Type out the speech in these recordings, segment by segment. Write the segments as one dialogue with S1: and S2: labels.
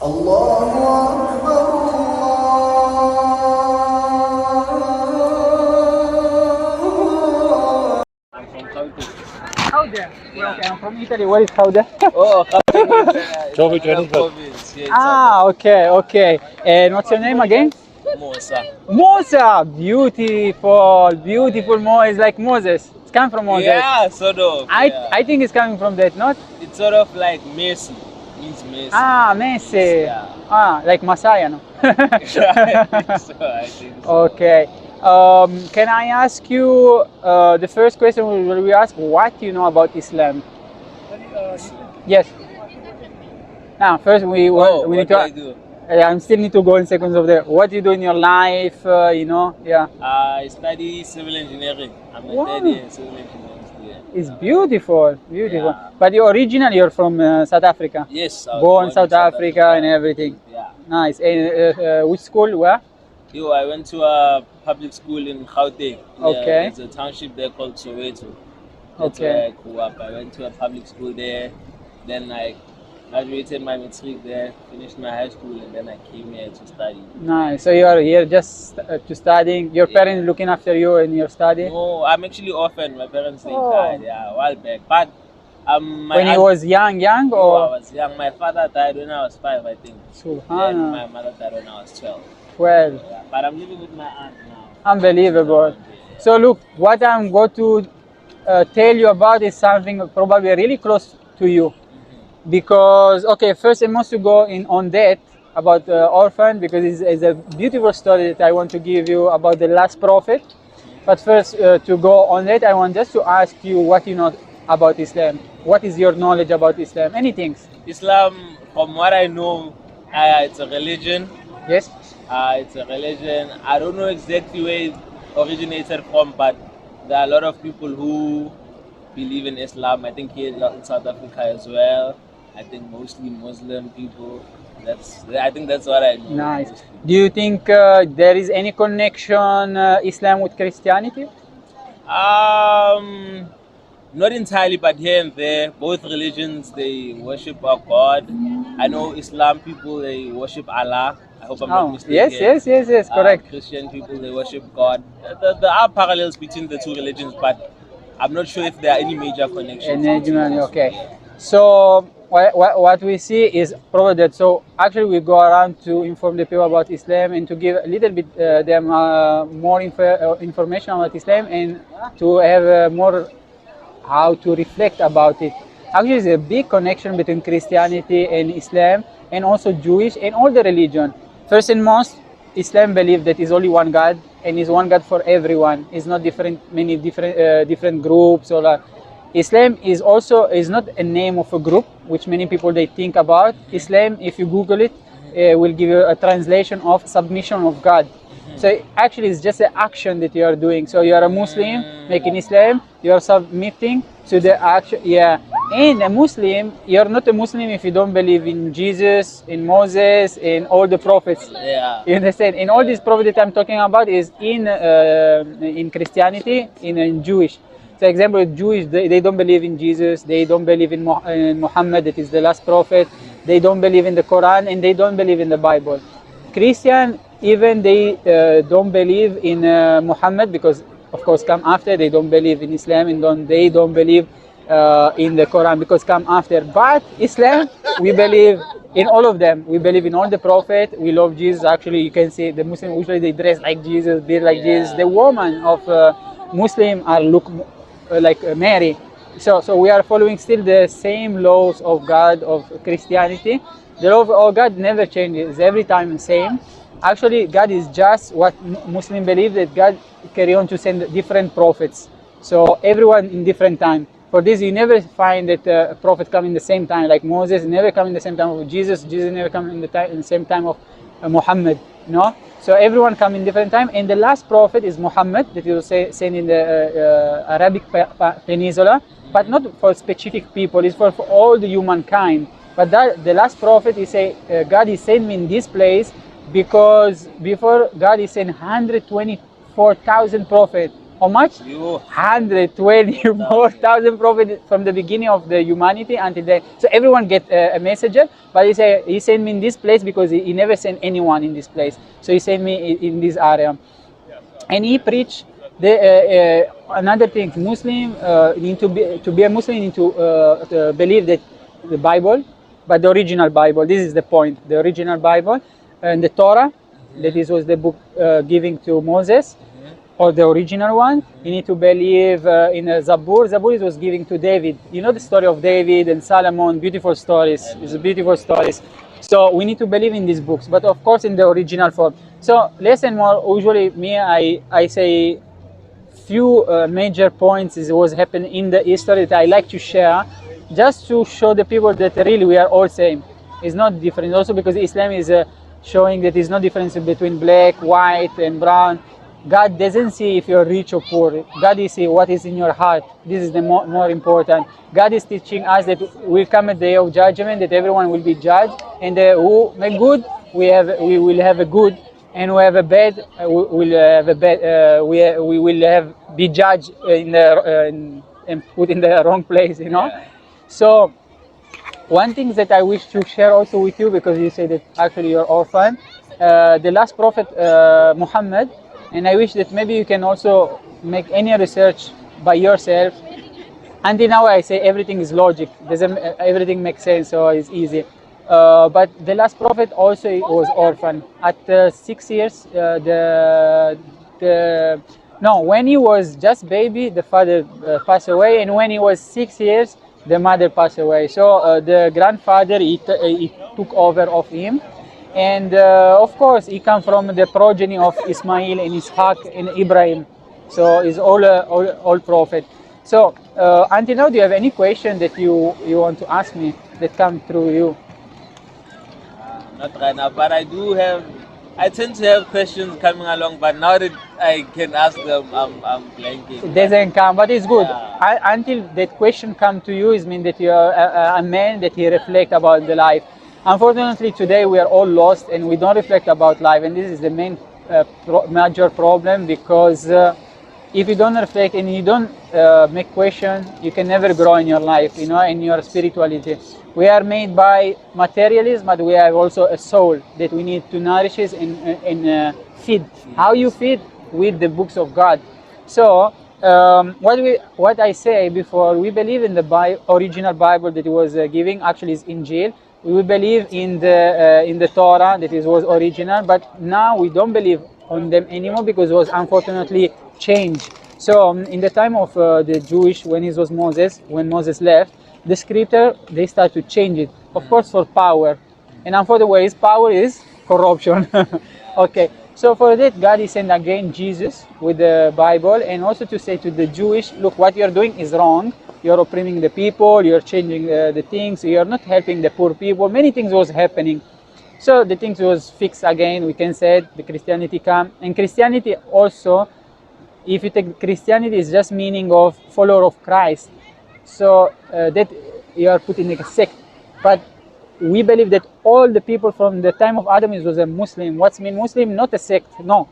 S1: Allahu Akbar.
S2: Howder. Okay, I'm from Italy. Where is Howder?
S3: Oh,
S4: Jovi, Jovi.
S3: province here in
S2: Okay. And what's your name again?
S3: Mosa.
S2: Musa. Beautiful Mo is like Moses. It's come from Moses.
S3: Yeah, sort of. Yeah.
S2: I think it's coming from that, not?
S3: It's sort of like Messi. Means Messi.
S2: Messi.
S3: Yeah.
S2: Like Messiah, no?
S3: I think so.
S2: Okay. Can I ask you the first question? Will we ask what you know about Islam? Yes. Now, first we
S3: Oh,
S2: need
S3: what do I
S2: to.
S3: do?
S2: I still need to go in seconds of there. What do you do in your life? Yeah.
S3: I study civil engineering. I'm a
S2: Wow.
S3: third year civil engineering student.
S2: It's beautiful.
S3: Yeah.
S2: But you're from South Africa.
S3: Yes, I was
S2: Born
S3: in
S2: South Africa and everything.
S3: Yeah.
S2: Nice. And which school? Where?
S3: Yo, I went to a public school in Gauteng.
S2: Okay.
S3: There's a township there called Soweto. That's
S2: Okay.
S3: where I grew up. I went to a public school there. Then I graduated my matric there, finished my high school, and then I came here to study.
S2: Nice. So you are here just to studying. Your
S3: Yeah.
S2: parents looking after you in your study.
S3: No, I'm actually orphan. My parents they
S2: Oh.
S3: died a while back. But
S2: When you was young,
S3: I
S2: or
S3: was young. My father died when I was 5, I think. Then
S2: Subhanallah,
S3: my mother died when I was 12.
S2: 12.
S3: Yeah. But I'm living with my aunt now.
S2: Unbelievable. So look, what I'm going to tell you about is something probably really close to you. Because, okay, first I must to go in on that about Orphan, because it's a beautiful story that I want to give you about the last prophet. But first, to go on that, I want just to ask you what you know about Islam. What is your knowledge about Islam? Anything?
S3: Islam, from what I know, it's a religion.
S2: Yes?
S3: It's a religion. I don't know exactly where it originated from, but there are a lot of people who believe in Islam. I think here in South Africa as well. I think mostly Muslim people. I think that's what I know.
S2: Nice.
S3: Mostly.
S2: Do you think there is any connection Islam with Christianity?
S3: Not entirely, but here and there, both religions they worship our God. I know Islam people they worship Allah. I hope I'm not mistaken.
S2: Yes, correct.
S3: Christian people they worship God. There are parallels between the two religions, but I'm not sure if there are any major connections.
S2: Okay. So what we see is probably that. So actually, we go around to inform the people about Islam and to give a little bit them more information about Islam and to have more how to reflect about it. Actually, there's a big connection between Christianity and Islam, and also Jewish and all the religion. First and most, Islam believes that is only one God and is one God for everyone. It's not many different groups or. Islam is not a name of a group, which many people they think about. Islam, if you Google it, will give you a translation of submission of God. So actually, it's just an action that you are doing. So you are a Muslim, making Islam, you are submitting to the action. Yeah, and a Muslim, you are not a Muslim if you don't believe in Jesus, in Moses, in all the prophets.
S3: Yeah.
S2: You understand? And all these prophets that I'm talking about is in Christianity, in Jewish. For example, Jewish, they don't believe in Jesus, they don't believe in Muhammad, that is the last prophet, they don't believe in the Quran, and they don't believe in the Bible. Christian, even they don't believe in Muhammad, because of course come after, they don't believe in Islam, and they don't believe in the Quran, because come after. But Islam, we believe in all of them. We believe in all the prophet, we love Jesus. Actually, you can see the Muslim, usually they dress like Jesus, build like Jesus. The woman of Muslim are look like Mary. So we are following still the same laws of God, of Christianity. The law of God never changes, every time the same. Actually, God is just what Muslims believe, that God carry on to send different prophets. So everyone in different time. For this, you never find that a prophet come in the same time, like Moses never come in the same time of Jesus. Jesus never come in the same time of Muhammad. No. So everyone come in different time, and the last prophet is Muhammad, that you say sent in the Arabic Peninsula, but not for specific people. It's for all the humankind. But the last prophet, he say God is sent me in this place because before God is sent 124,000 prophets, How much?
S3: You.
S2: 124,000 prophets from the beginning of the humanity until then. So everyone get a messenger, but he sent me in this place because he never sent anyone in this place. So he sent me in this area, and he preached another thing. Muslim need to be a Muslim, need to believe that the Bible, but the original Bible. This is the point. The original Bible and the Torah, that this was the book given to Moses, or the original one. You need to believe in Zabur. Zabur was given to David. You know the story of David and Solomon. Beautiful stories. It's beautiful stories. So we need to believe in these books, but of course in the original form. So less and more. Usually, I say few major points is was happening in the history that I like to share, just to show the people that really we are all same. It's not different. Also because Islam is showing that there's no difference between black, white, and brown. God doesn't see if you're rich or poor. God is see what is in your heart. This is the more important. God is teaching us that will come a day of judgment, that everyone will be judged, and who make good, we will have a good, and who have a bad, we will have be judged and put in the wrong place. You know.
S3: Yeah.
S2: So one thing that I wish to share also with you, because you say that actually you're orphan, the last prophet Muhammad. And I wish that maybe you can also make any research by yourself. Until now, I say everything is logic. Everything makes sense, so it's easy. But the last prophet also was orphan. At 6 years, when he was just baby, the father passed away, and when he was 6 years, the mother passed away. So the grandfather he took over of him. And of course, he comes from the progeny of Ismail and Ishaq and Ibrahim. So he's all prophet. So until now, do you have any question that you want to ask me that come through you?
S3: Not right now, but I tend to have questions coming along, but now that I can ask them, I'm blanking.
S2: It doesn't come, but it's good.
S3: Yeah.
S2: Until that question come to you, it means that you are a man that he reflect about the life. Unfortunately, today we are all lost and we don't reflect about life, and this is the main major problem, because if you don't reflect and you don't make questions, you can never grow in your life, in your spirituality. We are made by materialism, but we have also a soul that we need to nourish and feed. How you feed? With the books of God. So what I say before, we believe in the original Bible that it was giving, actually is Injil. We believe in the Torah that it was original, but now we don't believe on them anymore because it was unfortunately changed. So in the time of the Jewish, when when Moses left, the scripture, they start to change it, of course for power, and unfortunately power is corruption. Okay, so for that God is sent again Jesus with the Bible, and also to say to the Jewish, look, what you're doing is wrong. You're oppressing the people, you're changing the things, you're not helping the poor people. Many things was happening. So the things was fixed again, we can say, the Christianity come. And Christianity also, if you take Christianity, is just meaning of follower of Christ. So that you are put in a sect. But we believe that all the people from the time of Adam was a Muslim. What's mean Muslim? Not a sect, no.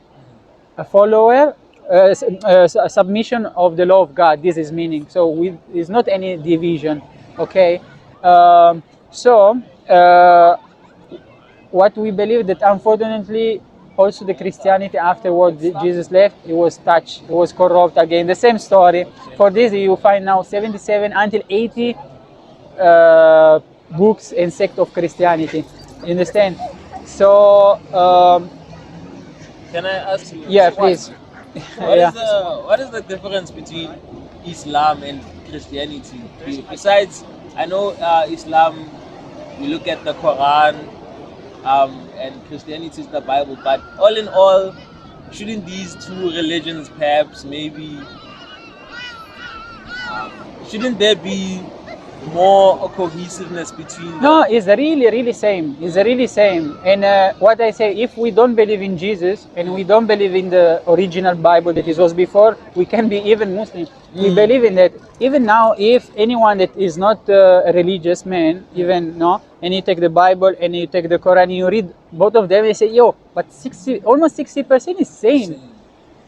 S2: A follower, submission of the law of God. This is meaning. So it's not any division. Okay. What we believe that unfortunately also the Christianity afterward Jesus left, it was touched, it was corrupt again. The same story. For this you find now 77 until 80 books and sect of Christianity. You understand? So
S3: can I ask you?
S2: yeah, please.
S3: What is the difference between Islam and Christianity? Besides, I know Islam, we look at the Quran, and Christianity is the Bible, but all in all, shouldn't these two religions perhaps shouldn't there be more cohesiveness between them?
S2: No, it's really same. It's really same. And what I say, if we don't believe in Jesus and we don't believe in the original Bible that it was before, we can be even Muslim. We believe in that. Even now, if anyone that is not a religious man, and you take the Bible and you take the Quran and you read both of them, you say, but almost 60% is same.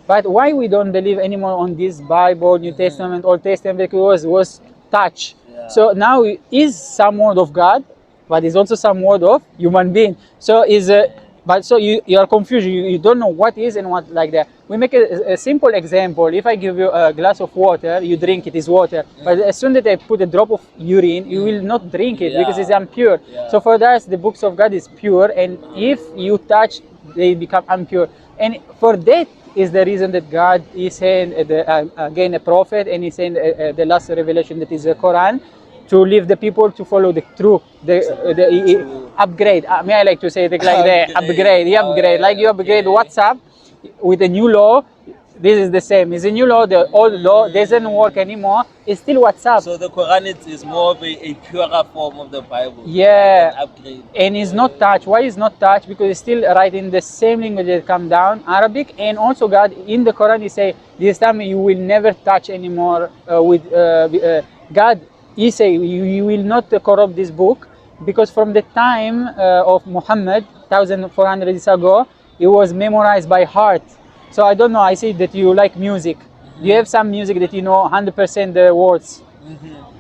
S2: But why we don't believe anymore on this Bible, New Testament, Old Testament? Because it was touch.
S3: Yeah.
S2: So now it is some word of God, but it's also some word of human being. So is but so you are confused. You don't know what is and what like that. We make a simple example. If I give you a glass of water, you drink it, is water. But as soon as I put a drop of urine, you will not drink it because it's impure.
S3: Yeah.
S2: So for us, the books of God is pure, and if you touch, they become impure. And for that is the reason that God is saying again a prophet, and he's saying the last revelation that is the Quran, to leave the people to follow the truth, the upgrade. May I like to say it like that? Upgrade, like you upgrade WhatsApp with a new law. This is the same. It's a new law. The old law doesn't work anymore. It's still WhatsApp.
S3: So the Quran is more of a purer form of the Bible.
S2: Yeah.
S3: An upgrade.
S2: And it's not touched. Why is not touched? Because it's still writing the same language that come down, Arabic, and also God in the Quran He say this time you will never touch anymore with God. He say you will not corrupt this book, because from the time of Muhammad 1400 years ago, it was memorized by heart. So I don't know. I see that you like music. Do you have some music that you know 100% the words?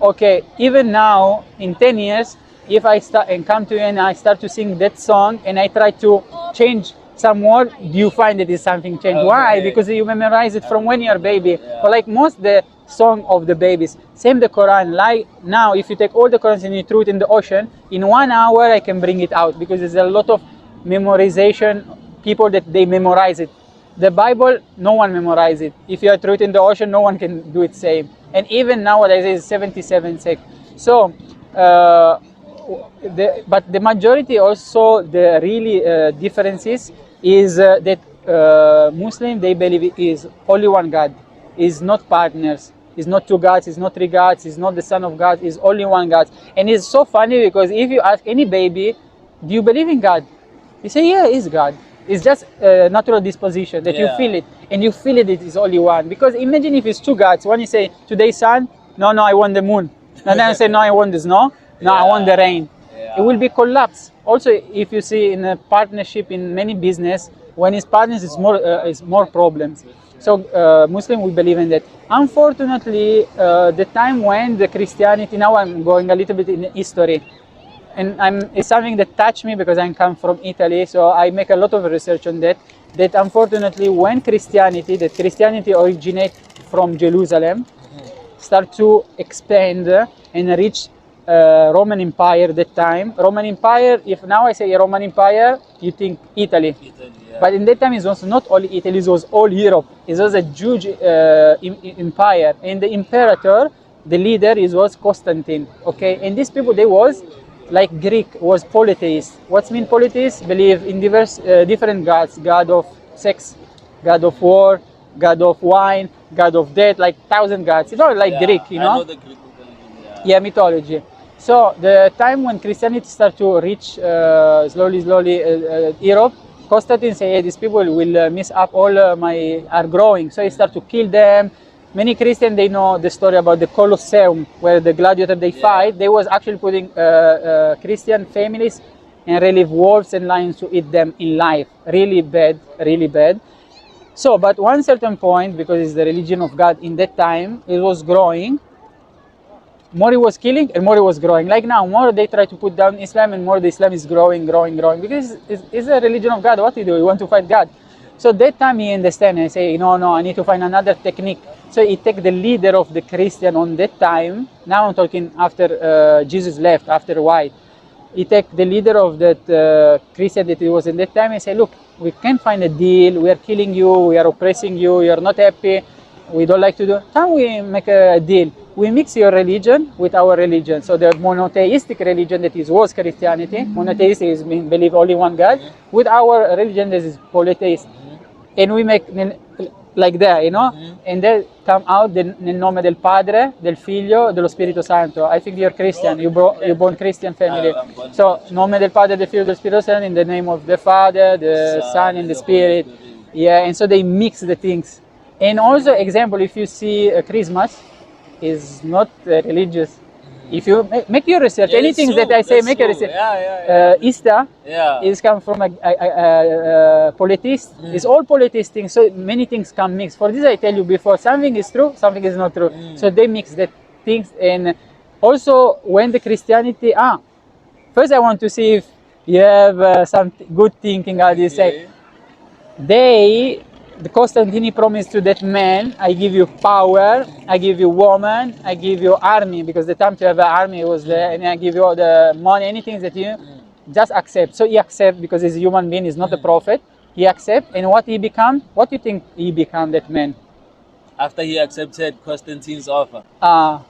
S2: Okay. Even now, in 10 years, if I start and come to you and I start to sing that song and I try to change some word, do you find that is something changed?
S3: Okay.
S2: Why? Because you memorize it from when you're a baby. But like most the song of the babies, same the Quran. Like now, if you take all the Qurans and you throw it in the ocean, in 1 hour I can bring it out, because there's a lot of memorization people that they memorize it. The Bible, no one memorize it. If you throw it in the ocean, no one can do it same. And even nowadays, it's 77 sec. So, but the majority also, the really differences is that Muslim, they believe it is only one God, is not partners, is not two gods, is not three gods, is not the son of God, is only one God. And it's so funny because if you ask any baby, do you believe in God? You say, yeah, it's God. It's just a natural disposition that you feel it, and you feel it is only one. Because imagine if it's two gods. One you say, today sun, no, I want the moon. And then I say, no, I want the snow, no, I want the rain. It will be collapse. Also, if you see in a partnership in many business, when it's partners, it's more problems. So Muslim, we believe in that. Unfortunately, the time when the Christianity, now I'm going a little bit in history, and it's something that touched me because I come from Italy, so I make a lot of research on that. That unfortunately, when Christianity originates from Jerusalem, start to expand and reach Roman Empire. That time, Roman Empire. If now I say Roman Empire, you think Italy. But in that time, it was not only Italy; it was all Europe. It was a huge empire, and the imperator, the leader, was Constantine. Okay, and these people, they was like Greek, was polytheist. What's mean polytheist? Believe in diverse, different gods: God of sex, God of war, God of wine, God of death, like 1,000 gods. You know, like Greek. You know.
S3: I know the Greek mythology.
S2: Yeah, mythology. So the time when Christianity started to reach slowly Europe, Constantine said, hey, these people will mess up all are growing. So he started to kill them. Many Christians, they know the story about the Colosseum, where the gladiator they fight. They was actually putting Christian families and relieve wolves and lions to eat them in life. Really bad, really bad. So, but one certain point, because it's the religion of God in that time, it was growing. More it was killing and more it was growing. Like now, more they try to put down Islam and more the Islam is growing. Because it's a religion of God. What do you do? You want to fight God. So that time he understand and say, no, I need to find another technique. So he take the leader of the Christian on that time. Now I'm talking after Jesus left, after white. He take the leader of that Christian that he was in that time and say, look, we can't find a deal. We are killing you. We are oppressing you. You are not happy. We don't like to do. Can we make a deal? We mix your religion with our religion. So the monotheistic religion that was Christianity, monotheistic is believe only one God, with our religion that is polytheist. And we make like that, you know? And then come out nel nome del Padre, del Figlio, dello Spirito Santo. I think you're Christian, you're born Christian family. So, nome del Padre, del Figlio, del Spirito Santo, in the name of the Father, the Son, and the Spirit. Yeah, and so they mix the things. And also, example, if you see Christmas, is not religious. If you make your research,
S3: Yeah,
S2: anything
S3: it's
S2: that I
S3: true,
S2: say,
S3: that's
S2: make a
S3: true.
S2: research.
S3: Yeah.
S2: Easter
S3: Yeah.
S2: is come from a politist. It's all politist things, so many things can mix. For this, I tell you before, something is true, something is not true. So they mix the things, and also when the Christianity. First, I want to see if you have some good thinking. How do you say? The Constantine promised to that man, I give you power, I give you woman, I give you army, because the time to have an army was there, and I give you all the money, anything that you just accept. So he accept because he's a human being, he's not a prophet. He accept, and what he become? What do you think he become, that man?
S3: After he accepted Constantine's offer.
S2: Uh,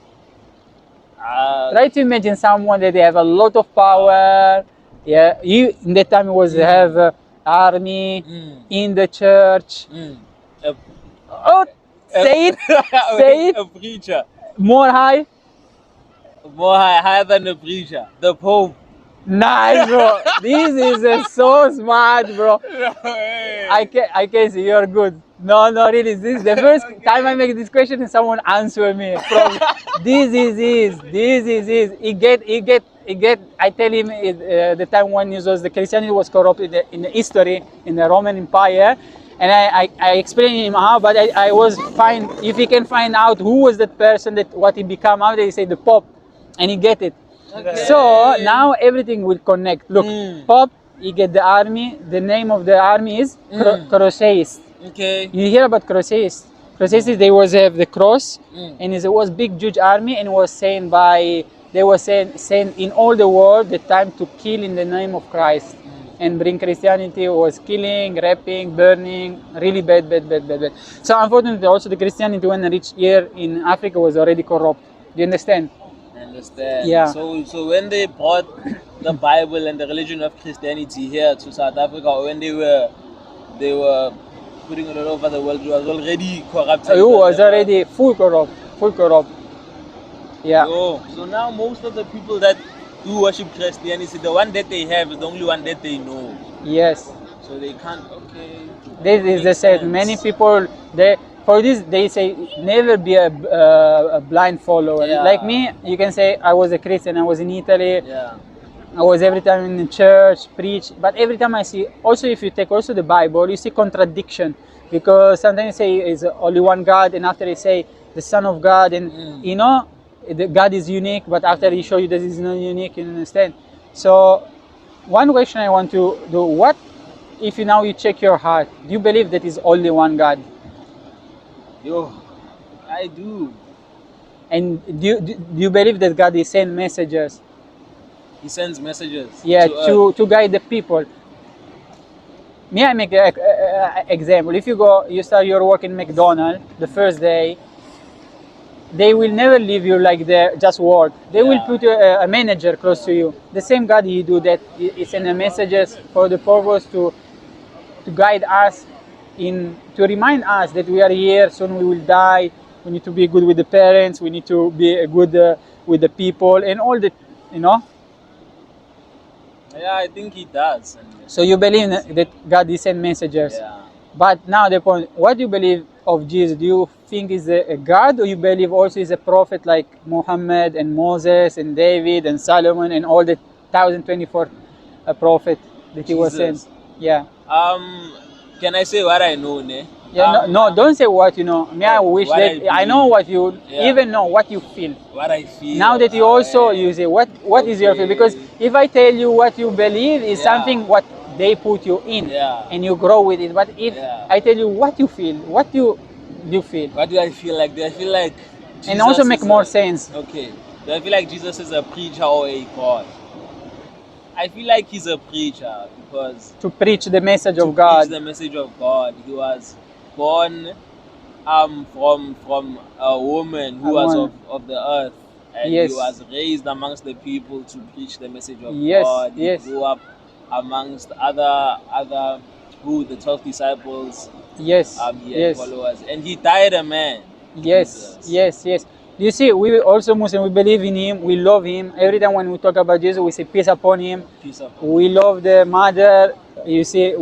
S3: Uh,
S2: Try to imagine someone that they have a lot of power. Yeah, you in that time was have army in the church.
S3: a,
S2: Oh, say it, say it
S3: a preacher.
S2: more high.
S3: More higher than a preacher. The Pope.
S2: Nice, bro. This is so smart, bro. I can see you're good. No, really. This is the first time I make this question and someone answer me. This is his. This is his. He get. I tell him the time when the Christianity was corrupt in the history in the Roman Empire, and I explain him how. But I was find if he can find out who was that person that what he become out. They say the Pope, and he get it.
S3: Okay.
S2: So now everything will connect. Look, Pope, you get the army. The name of the army is Crusades.
S3: Okay.
S2: You hear about Crusades? Crusades, they was have the cross, and it was big, huge army, and was sent by they were sent in all the world the time to kill in the name of Christ, and bring Christianity. Was killing, raping, burning, really bad. So unfortunately, also the Christianity when it reached here in Africa was already corrupt. Do you understand?
S3: Understand.
S2: Yeah.
S3: So when they brought the Bible and the religion of Christianity here to South Africa, when they were putting it all over the world, it was already corrupted.
S2: It was already full corrupt. Yeah.
S3: So now most of the people that do worship Christianity, the one that they have is the only one that they know.
S2: Yes.
S3: So they can't. Okay.
S2: This is the said. Many people they say never be a blind follower.
S3: Yeah.
S2: Like me, you can say I was a Christian. I was in Italy.
S3: Yeah.
S2: I was every time in the church, preach. But every time I see, also if you take also the Bible, you see contradiction, because sometimes you say is only one God, and after they say the Son of God, and you know, the God is unique, but after he show you that he's not unique, you understand. So one question I want to do: what if you check your heart? Do you believe that is only one God?
S3: I do.
S2: And do you believe that God is send messengers?
S3: He sends messages.
S2: Yeah, to guide the people. May I make an example? If you start your work in McDonald's the first day, they will never leave you like there just work. They will put a manager close to you. The same God he do that. He send the messages for the purpose to guide us, to remind us that we are here, soon we will die. We need to be good with the parents. We need to be good with the people and all that, you know.
S3: Yeah, I think he does.
S2: So you believe that God is send messengers.
S3: Yeah.
S2: But now the point, what do you believe of Jesus? Do you think he's a God, or you believe also he's a prophet like Muhammad and Moses and David and Solomon and all the 1024 prophet that he was sent? Yeah.
S3: Can I say what I know, ne?
S2: Yeah, no, don't say what you know. Me, I wish that I know what you even know what you feel.
S3: What I feel.
S2: Now that you say what is your feel? Because if I tell you what you believe is something what they put you in, and you grow with it. But if I tell you what you feel, what do you feel?
S3: What do I feel like? Do I feel like Jesus
S2: and also make more sense.
S3: Okay. Do I feel like Jesus is a preacher or a God? I feel like he's a preacher because
S2: to preach the message of God.
S3: Preach the message of God. He was born from a woman who was of the earth, and he was raised amongst the people to preach the message of God. He grew up amongst other the 12 disciples. Followers, and he died a man.
S2: Yes. You see, we also Muslim, we believe in him, we love him. Every time when we talk about Jesus, we say peace upon him. We love the mother. You see,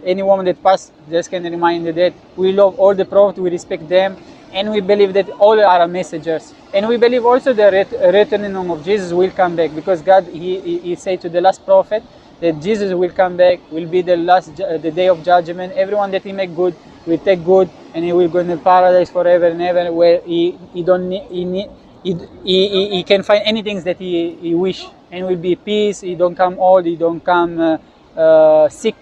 S2: any woman that passed just can remind the dead. We love all the prophets, we respect them. and we believe that all are messengers, and we believe also the returning of Jesus will come back, because God he said to the last prophet that Jesus will come back, will be the day of judgment. Everyone that he make good will take good, and he will go in the paradise forever and ever, where he don't need, he can find anything that he wish, and will be peace. He don't come old, he don't come sick,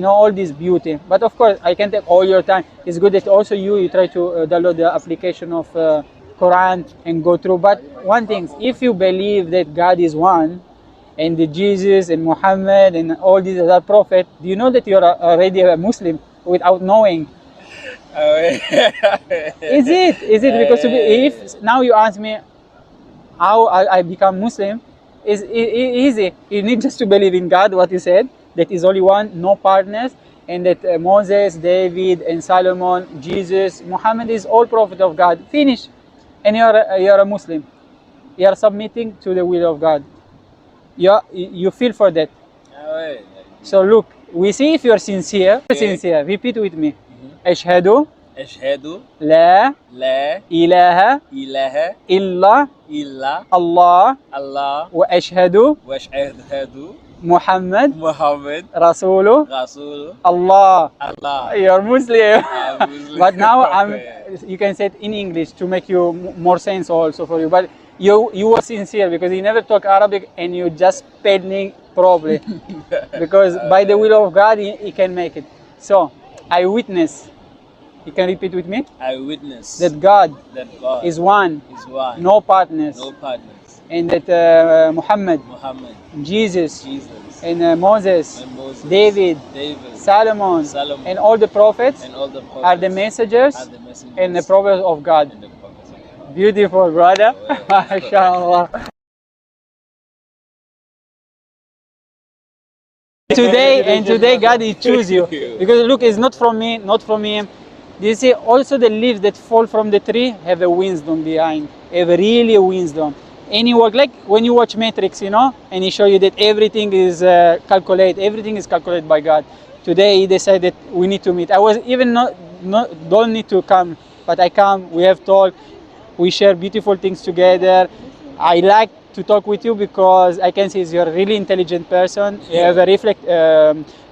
S2: all this beauty. But of course, I can take all your time. It's good that also you try to download the application of Quran and go through. But one thing, if you believe that God is one, and the Jesus and Muhammad and all these other prophets, do you know that you're already a Muslim without knowing? Is it because if now you ask me how I become Muslim, is easy. You need just to believe in God, what you said, that is only one, no partners, and that Moses, David, and Solomon, Jesus, Muhammad is all prophet of God. Finish, and you're a Muslim. You are submitting to the will of God. You feel for that. So look, we see if you're sincere. Okay. Sincere. Repeat with me. Ashhadu.
S3: Ashhadu.
S2: La.
S3: La.
S2: Ilaha.
S3: Ilaha.
S2: Illa.
S3: Illa.
S2: Allah.
S3: Allah.
S2: Wa ashhadu.
S3: Wa ashhadu.
S2: Muhammad.
S3: Muhammad.
S2: Rasulu.
S3: Rasul.
S2: Allah.
S3: Allah.
S2: You're Muslim.
S3: Muslim.
S2: But now you can say it in English to make you more sense also for you. But you were sincere, because you never talk Arabic and you just peddling probably. Because by the will of God, he can make it. So, I witness. You can repeat with me?
S3: I witness
S2: that God is one. No partners.
S3: No partners.
S2: And that Muhammad, Jesus, and Moses, David, Solomon, and all the prophets, are the messengers, and the prophets of God. Beautiful, brother. MashaAllah. Today God will choose you, because look, it's not from me, not from him. You see, also the leaves that fall from the tree have a wisdom behind, have a really wisdom. Any work, like when you watch Matrix, and he show you that everything is calculated by God. Today he decided we need to meet. I was even don't need to come, but I come. We have talk. We share beautiful things together. I like to talk with you because I can see you're a really intelligent person. You have a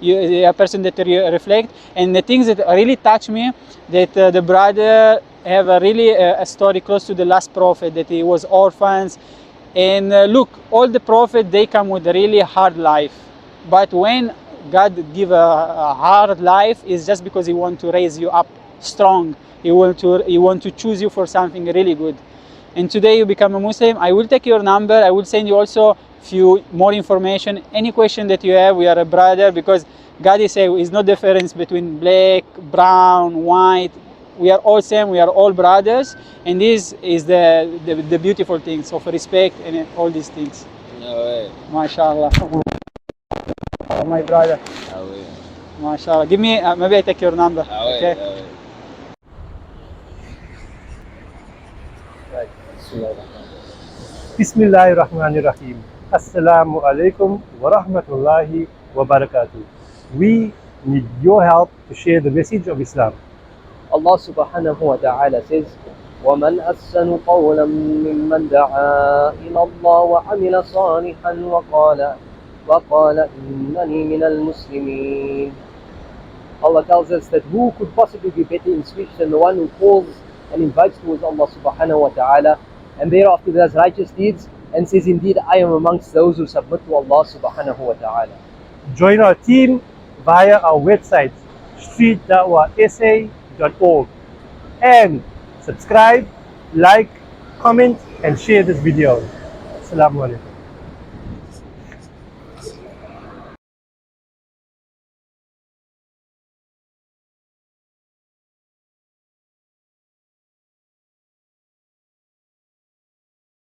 S2: you're a person that reflect. And the things that really touch me, that the brother have a really a story close to the last prophet, that he was orphans. And look, all the prophets, they come with a really hard life. But when God give a hard life, it's just because he want to raise you up strong. He want to choose you for something really good. And today you become a Muslim. I will take your number. I will send you also few more information. Any question that you have, we are a brother, because God is saying is no difference between black, brown, white. We are all same. We are all brothers. And this is the beautiful things of respect and all these things. MashaAllah. My brother. MashaAllah. Give me, maybe I take your number. Okay.
S5: Bismillahirrahmanirrahim. Assalamu alaikum wa rahmatullahi wa barakatuh. We need your help to share the message of Islam.
S6: Allah subhanahu wa ta'ala says, وَمَنْ أَحْسَنُ قَوْلًا مِمَّنْ دَعَا إِلَى اللَّهِ وَعَمِلَ صَالِحًا وَقَالَ إِنَّنِي مِنَ الْمُسْلِمِينَ. Allah tells us that who could possibly be better in speech than the one who calls and invites towards Allah subhanahu wa ta'ala, and thereafter does righteous deeds and says, indeed I am amongst those who submit to Allah subhanahu wa ta'ala.
S5: Join our team via our website streetdawahsa.org and subscribe, like, comment and share this video. Assalamu alaikum.